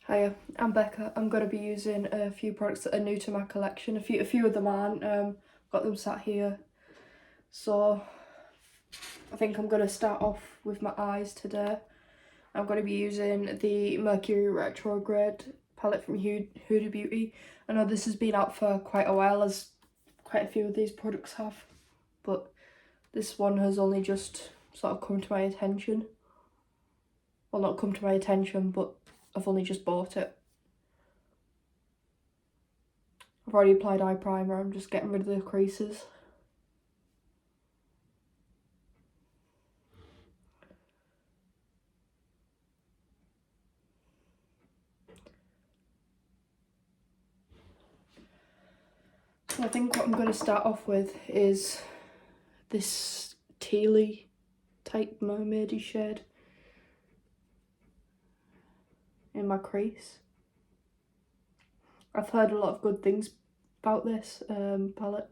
Hiya, I'm Becca. I'm going to be using a few products that are new to my collection. A few of them aren't. Got them sat here. So I think I'm going to start off with my eyes today. I'm going to be using the Mercury Retrograde palette from Huda Beauty. I know this has been out for quite a while, as quite a few of these products have, but this one has only just sort of come to my attention. Well, not come to my attention, but I've only just bought it. I've already applied eye primer, I'm just getting rid of the creases. So I think what I'm going to start off with is this tealy type mermaidy shade in my crease. I've heard a lot of good things about this palette.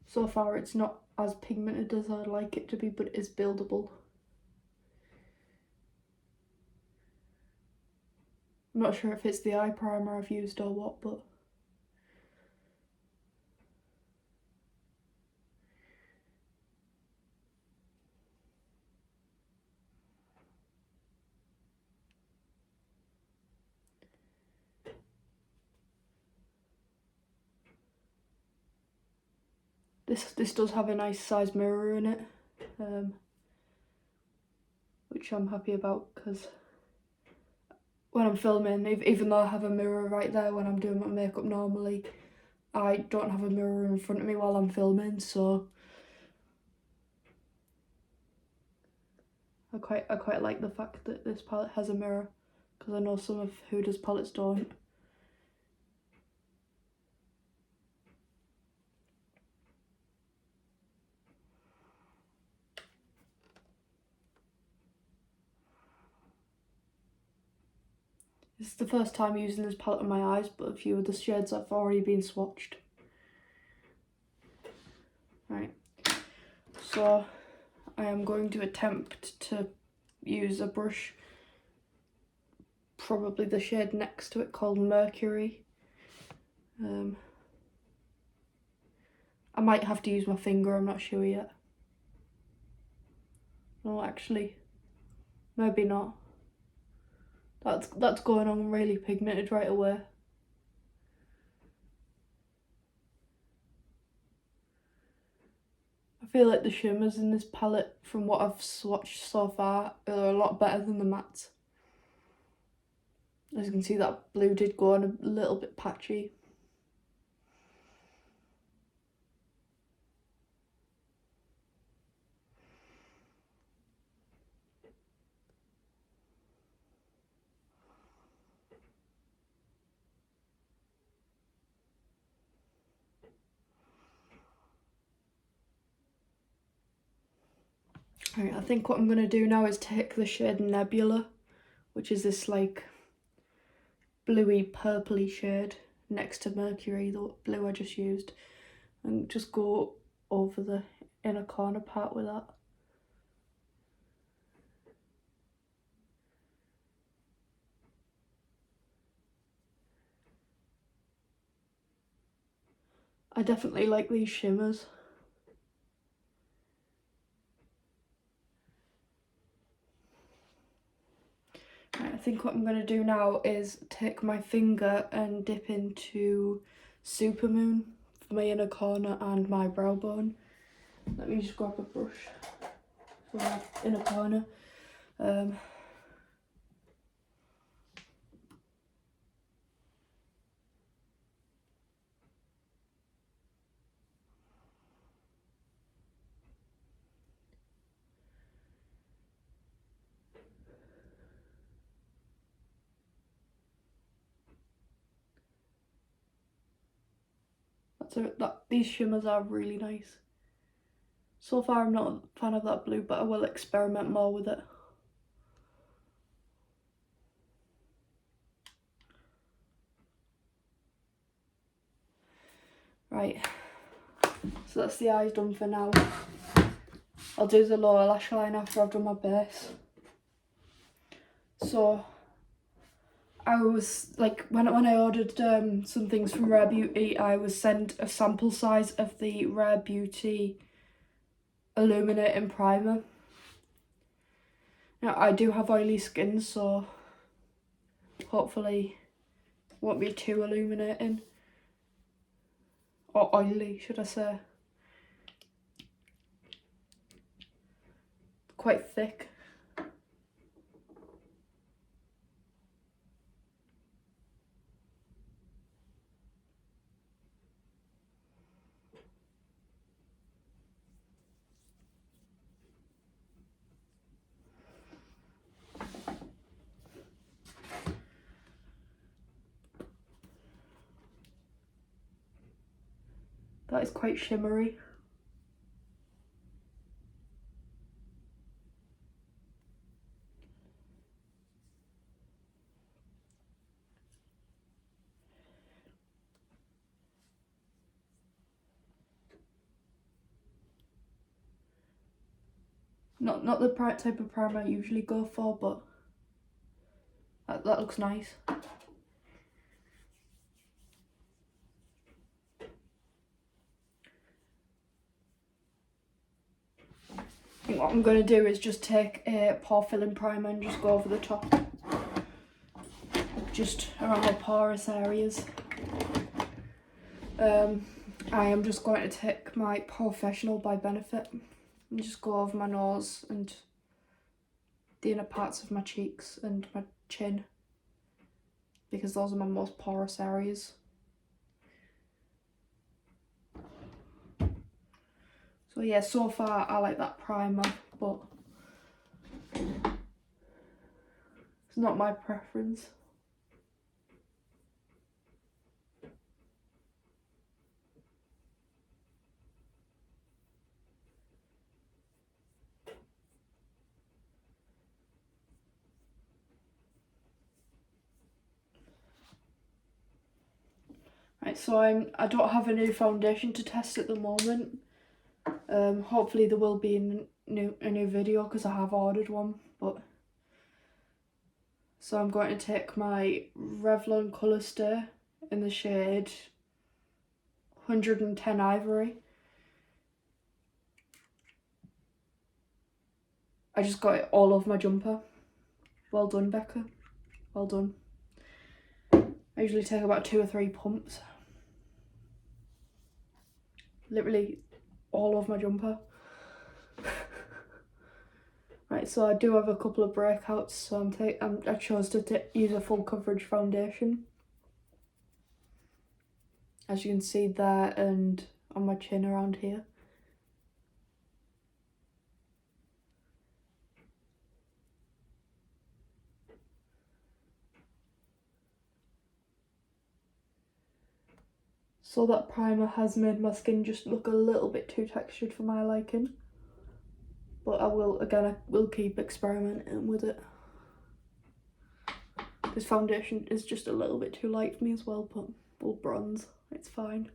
So far it's not as pigmented as I'd like it to be, but it is buildable. I'm not sure if it's the eye primer I've used or what, but this does have a nice size mirror in it, which I'm happy about, because when I'm filming, even though I have a mirror right there when I'm doing my makeup normally, I don't have a mirror in front of me while I'm filming, so I quite like the fact that this palette has a mirror, because I know some of Huda's palettes don't. This is the first time using this palette on my eyes, but a few of the shades have already been swatched. Right, so I am going to attempt to use a brush, probably the shade next to it called Mercury. I might have to use my finger, I'm not sure yet. No, actually, maybe not. That's going on really pigmented right away. I feel like the shimmers in this palette, from what I've swatched so far, are a lot better than the mattes. As you can see, that blue did go on a little bit patchy. Right, I think what I'm going to do now is take the shade Nebula, which is this like bluey purpley shade next to Mercury, the blue I just used, and just go over the inner corner part with that. I definitely like these shimmers. Right, I think what I'm going to do now is take my finger and dip into Supermoon for my inner corner and my brow bone. Let me just grab a brush for my inner corner. These shimmers are really nice. So far I'm not a fan of that blue, but I will experiment more with it. Right, so that's the eyes done for now. I'll do the lower lash line after I've done my base. So I was like, when I ordered some things from Rare Beauty, I was sent a sample size of the Rare Beauty Illuminating Primer. Now I do have oily skin, so hopefully it won't be too illuminating. Or oily, should I say. Quite thick. That is quite shimmery. Not the type of primer I usually go for, but that looks nice. I think what I'm going to do is just take a pore filling primer and just go over the top, just around the porous areas. I am just going to take my Professional by Benefit and just go over my nose and the inner parts of my cheeks and my chin, because those are my most porous areas. So yeah, so far I like that primer, but it's not my preference. Right, so I don't have a new foundation to test at the moment. Hopefully there will be a new video because I have ordered one. But so I'm going to take my Revlon Colour Stay in the shade 110 Ivory. I just got it all over my jumper. Well done, Becca. Well done. I usually take about 2 or 3 pumps. Literally all over my jumper. Right, so I do have a couple of breakouts, so I chose to use a full coverage foundation. As you can see there and on my chin around here. So that primer has made my skin just look a little bit too textured for my liking. But I will keep experimenting with it. This foundation is just a little bit too light for me as well, but we'll bronze, it's fine.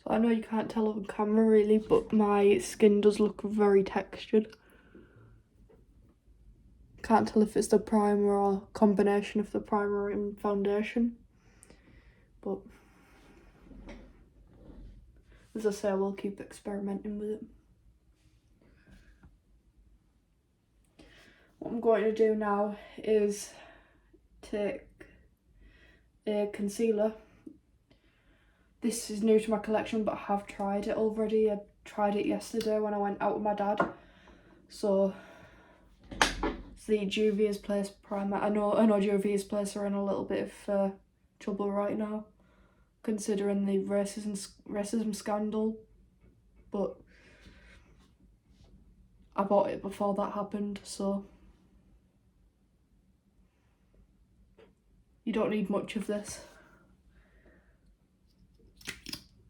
So I know you can't tell on camera really, but my skin does look very textured. Can't tell if it's the primer or combination of the primer and foundation. But as I say, I will keep experimenting with it. What I'm going to do now is take a concealer This is new to my collection, but I have tried it already. I tried it yesterday when I went out with my dad. So it's the Juvia's Place primer. I know Juvia's Place are in a little bit of trouble right now, considering the racism scandal. But I bought it before that happened, so you don't need much of this.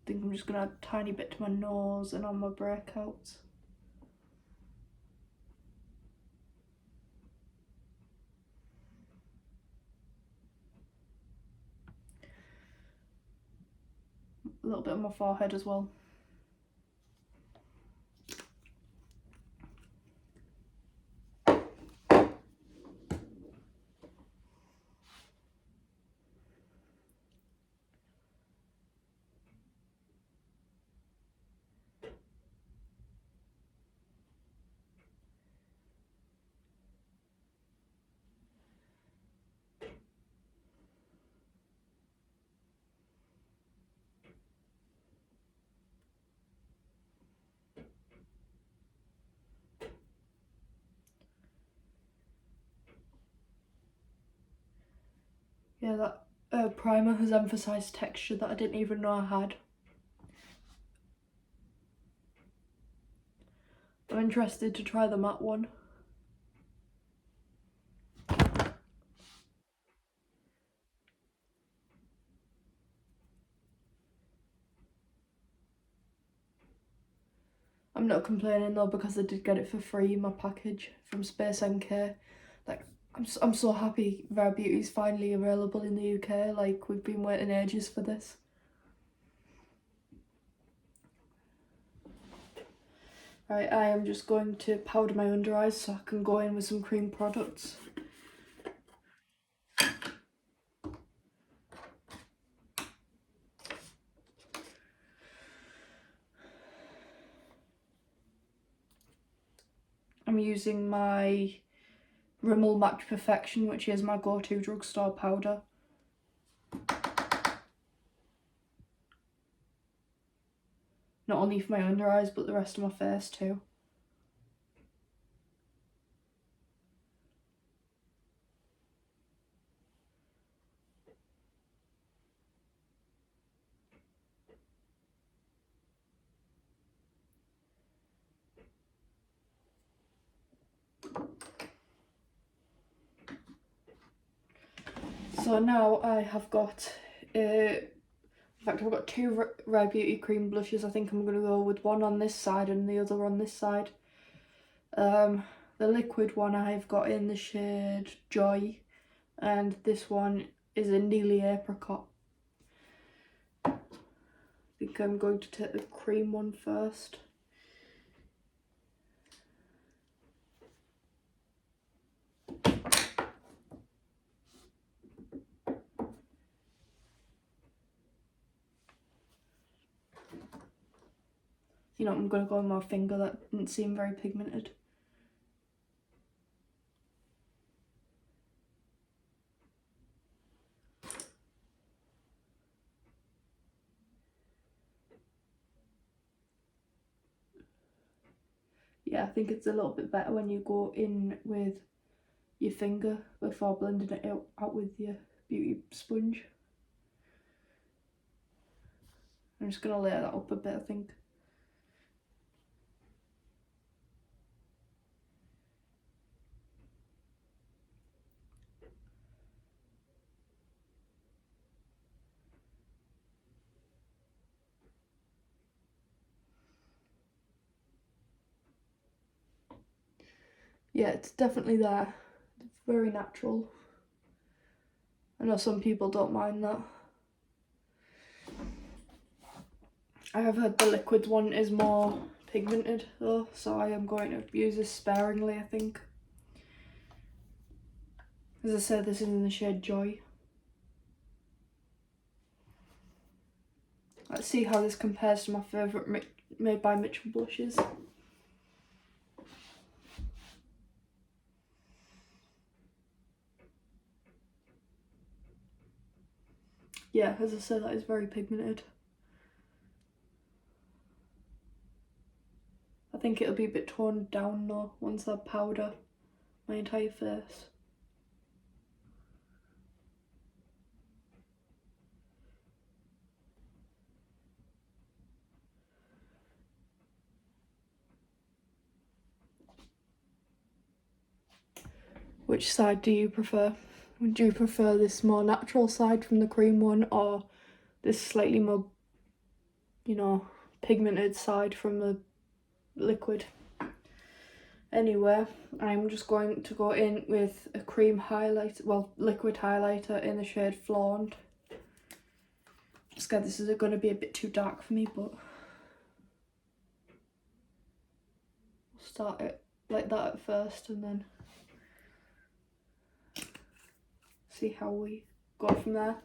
I think I'm just gonna add a tiny bit to my nose and on my breakouts. A little bit on my forehead as well. Yeah, that primer has emphasised texture that I didn't even know I had. I'm interested to try the matte one. I'm not complaining though, because I did get it for free in my package from Space NK. Like, I'm so happy Rare Beauty is finally available in the UK. Like, we've been waiting ages for this. Right, I am just going to powder my under eyes so I can go in with some cream products. I'm using my Rimmel Match Perfection, which is my go-to drugstore powder. Not only for my under eyes, but the rest of my face too. So now I have got, in fact I've got two Rare Beauty cream blushes. I think I'm going to go with one on this side and the other on this side. The liquid one I've got in the shade Joy, and this one is a Nearly Apricot. I think I'm going to take the cream one first. You know, I'm going to go on my finger, that didn't seem very pigmented. Yeah, I think it's a little bit better when you go in with your finger before blending it out with your beauty sponge. I'm just going to layer that up a bit, I think. Yeah, it's definitely there. It's very natural. I know some people don't mind that. I have heard the liquid one is more pigmented though, so I am going to use this sparingly, I think. As I said, this is in the shade Joy. Let's see how this compares to my favourite Made by Mitchell blushes. Yeah, as I said, that is very pigmented. think it'll be a bit toned down though once I powder my entire face. Which side do you prefer? Would you prefer this more natural side from the cream one, or this slightly more, you know, pigmented side from the liquid? Anyway, I'm just going to go in with a cream highlighter, well, liquid highlighter in the shade Flaunt. I'm scared this is going to be a bit too dark for me, but we'll start it like that at first and then see how we go from there.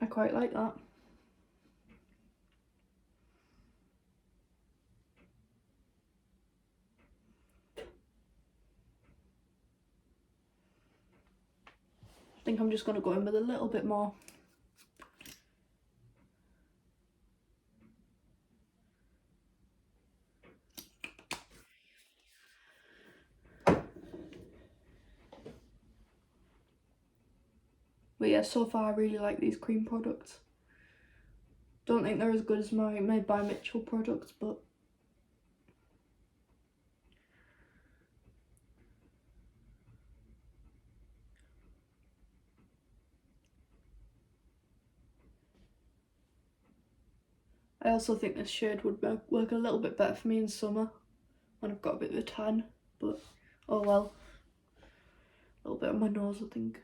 I quite like that. I think I'm just going to go in with a little bit more. But yeah, so far I really like these cream products. Don't think they're as good as my Made by Mitchell products, but I also think this shade would work a little bit better for me in summer when I've got a bit of a tan, but oh well. A little bit on my nose, I think.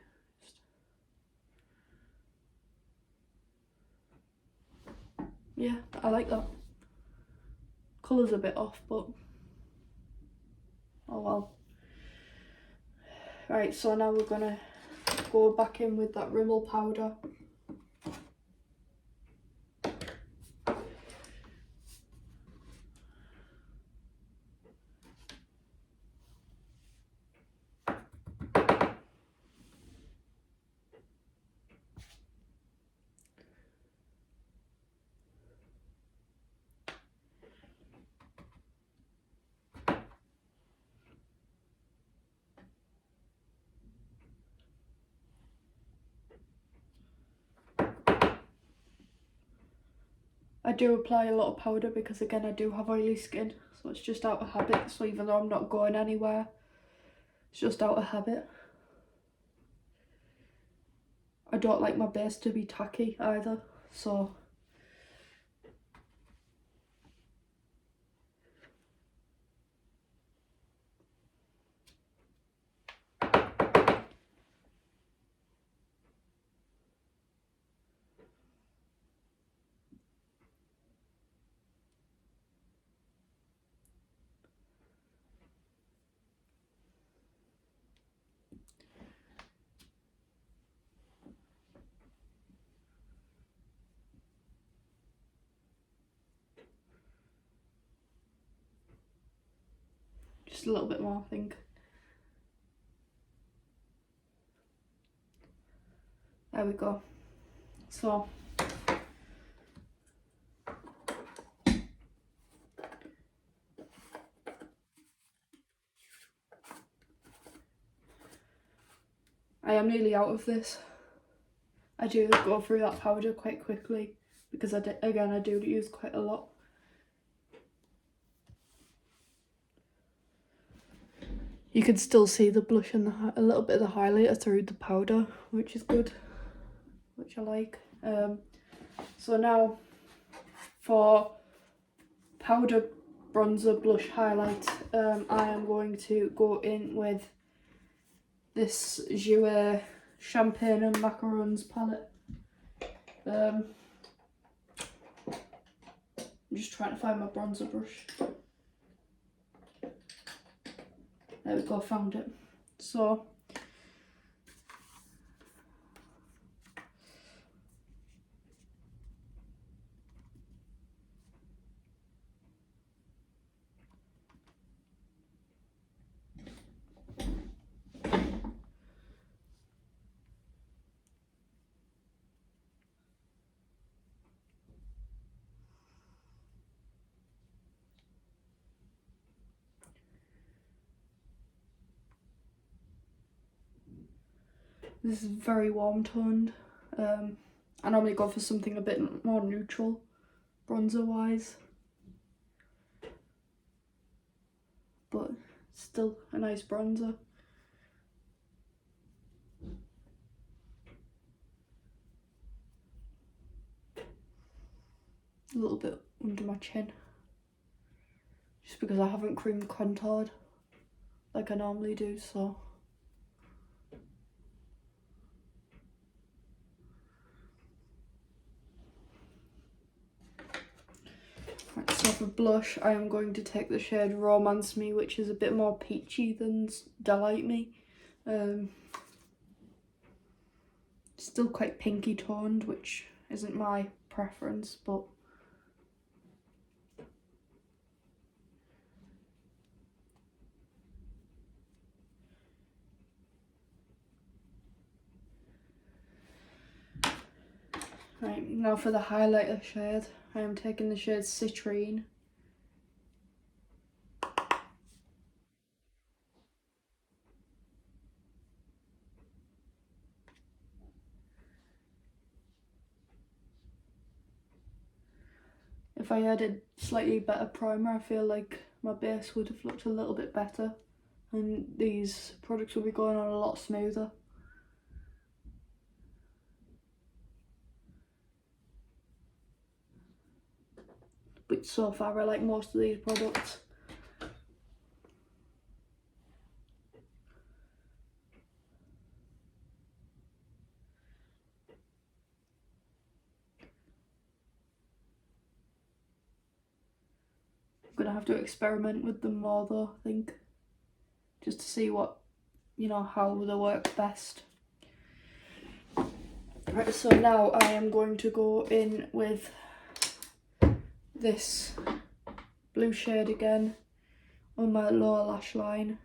Yeah, I like that. Colour's a bit off, but oh well. Right, so now we're gonna go back in with that Rimmel powder. I do apply a lot of powder because again I do have oily skin, so it's just out of habit. So even though I'm not going anywhere, it's just out of habit. I don't like my base to be tacky either, so just a little bit more, I think. There we go. So I am nearly out of this. I do go through that powder quite quickly because I do use quite a lot. You can still see the blush and a little bit of the highlighter through the powder, which is good, which I like. So now for powder, bronzer, blush, highlight, I am going to go in with this Jouer Champagne and Macarons palette. I'm just trying to find my bronzer brush. There we go, found it. So This is very warm toned. I normally go for something a bit more neutral, bronzer wise. But still a nice bronzer. A little bit under my chin. Just because I haven't cream contoured like I normally do, so. Right, so for blush, I am going to take the shade Romance Me, which is a bit more peachy than Delight Me. Still quite pinky toned, which isn't my preference, but right, now for the highlighter shade, I am taking the shade Citrine. If I had a slightly better primer, I feel like my base would have looked a little bit better and these products will be going on a lot smoother. But so far I like most of these products. I'm gonna have to experiment with them more though, I think, just to see what, you know, how they work best. Right, so now I am going to go in with this blue shade again on my lower lash line.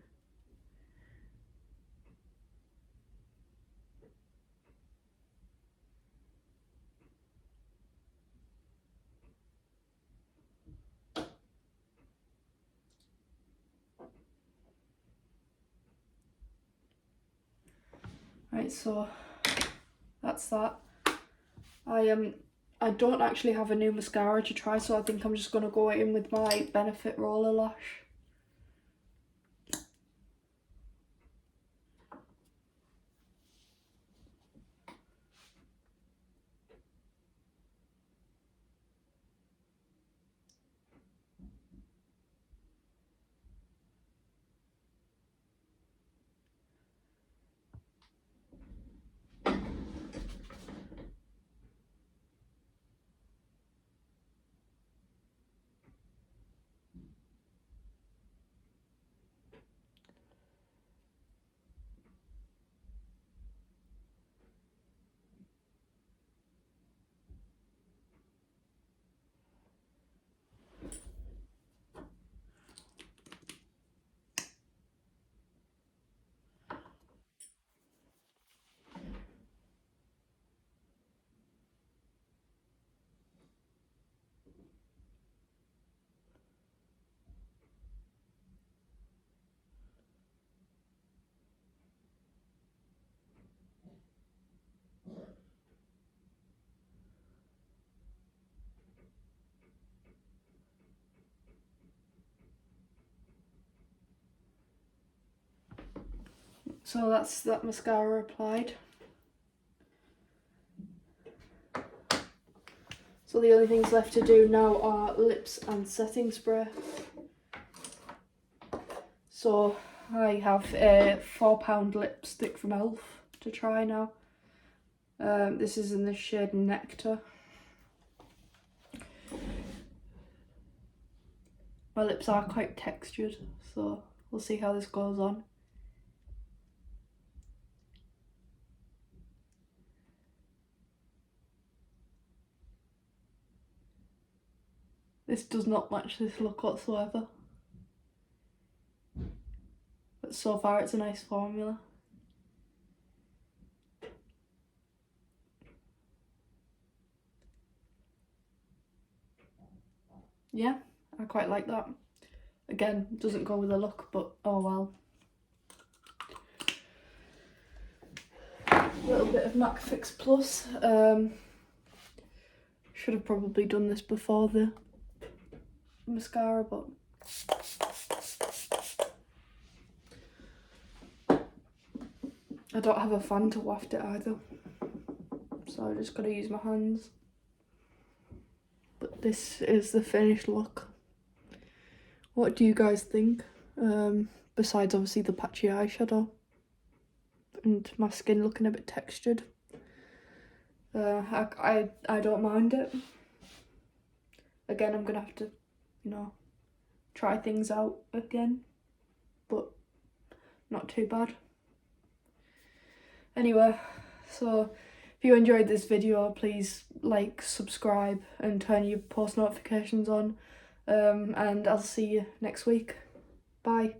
Right, so that's that. I don't actually have a new mascara to try, so I think I'm just gonna go in with my Benefit Roller Lash. So that's that mascara applied. So the only things left to do now are lips and setting spray. So I have a £4 lipstick from e.l.f. to try now. This is in the shade Nectar. My lips are quite textured, so we'll see how this goes on. This does not match this look whatsoever. But so far it's a nice formula. Yeah, I quite like that. Again, doesn't go with the look, but oh well. A little bit of MAC Fix Plus. Should have probably done this before the mascara, but I don't have a fan to waft it either, so I just gotta use my hands. But this is the finished look. What do you guys think? Besides obviously the patchy eyeshadow and my skin looking a bit textured. I don't mind it. Again, I'm gonna have to, you know, try things out again, but not too bad. Anyway, so if you enjoyed this video, please like, subscribe and turn your post notifications on, and I'll see you next week. Bye.